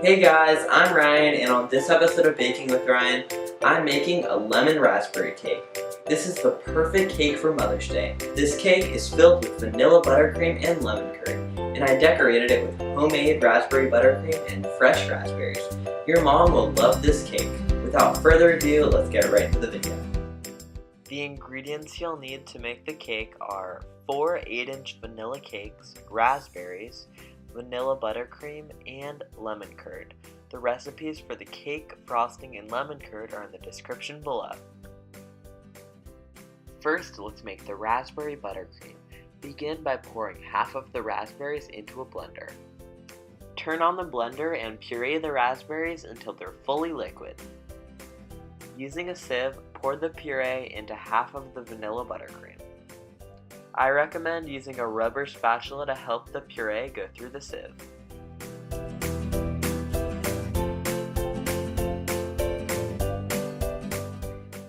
Hey guys, I'm Ryan, and on this episode of Baking with Ryan, I'm making a lemon raspberry cake. This is the perfect cake for Mother's Day. This cake is filled with vanilla buttercream and lemon curd, and I decorated it with homemade raspberry buttercream and fresh raspberries. Your mom will love this cake. Without further ado, let's get right into the video. The ingredients you'll need to make the cake are 4 8-inch vanilla cakes, raspberries, vanilla buttercream, and lemon curd. The recipes for the cake, frosting, and lemon curd are in the description below. First, let's make the raspberry buttercream. Begin by pouring half of the raspberries into a blender. Turn on the blender and puree the raspberries until they're fully liquid. Using a sieve, pour the puree into half of the vanilla buttercream. I recommend using a rubber spatula to help the puree go through the sieve.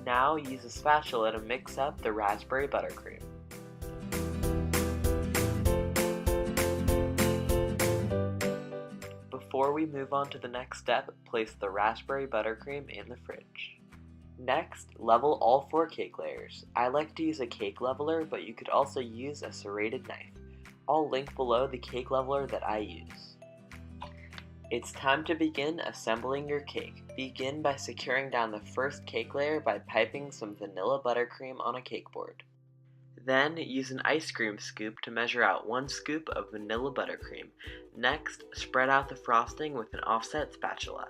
Now use a spatula to mix up the raspberry buttercream. Before we move on to the next step, place the raspberry buttercream in the fridge. Next, level all 4 cake layers. I like to use a cake leveler, but you could also use a serrated knife. I'll link below the cake leveler that I use. It's time to begin assembling your cake. Begin by securing down the first cake layer by piping some vanilla buttercream on a cake board. Then use an ice cream scoop to measure out 1 scoop of vanilla buttercream. Next, spread out the frosting with an offset spatula.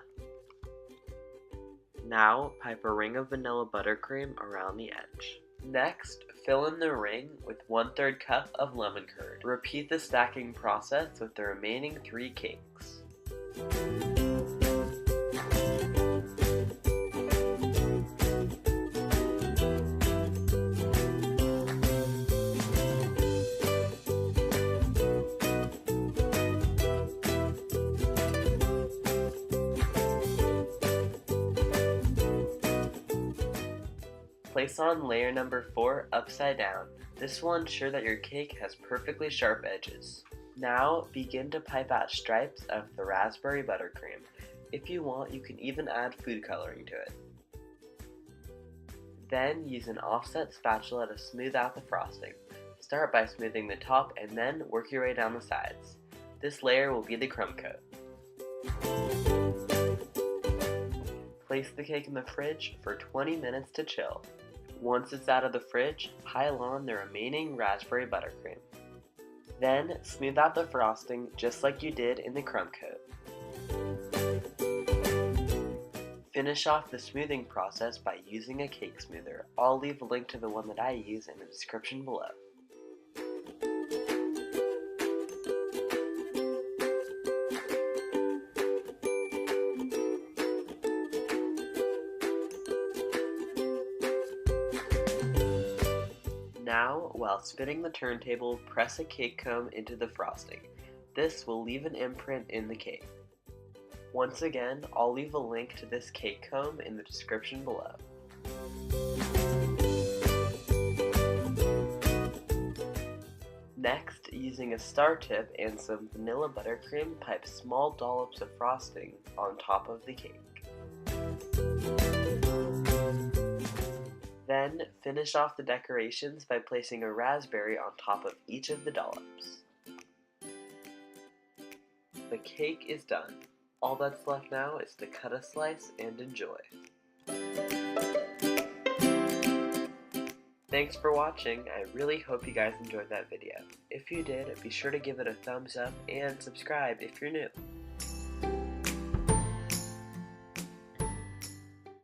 Now, pipe a ring of vanilla buttercream around the edge. Next, fill in the ring with 1/3 cup of lemon curd. Repeat the stacking process with the remaining 3 cakes. Place on layer number 4 upside down. This will ensure that your cake has perfectly sharp edges. Now begin to pipe out stripes of the raspberry buttercream. If you want, you can even add food coloring to it. Then use an offset spatula to smooth out the frosting. Start by smoothing the top and then work your way down the sides. This layer will be the crumb coat. Place the cake in the fridge for 20 minutes to chill. Once it's out of the fridge, pile on the remaining raspberry buttercream. Then smooth out the frosting just like you did in the crumb coat. Finish off the smoothing process by using a cake smoother. I'll leave a link to the one that I use in the description below. Now, while spinning the turntable, press a cake comb into the frosting. This will leave an imprint in the cake. Once again, I'll leave a link to this cake comb in the description below. Next, using a star tip and some vanilla buttercream, pipe small dollops of frosting on top of the cake. Then, finish off the decorations by placing a raspberry on top of each of the dollops. The cake is done. All that's left now is to cut a slice and enjoy. Thanks for watching. I really hope you guys enjoyed that video. If you did, be sure to give it a thumbs up and subscribe if you're new.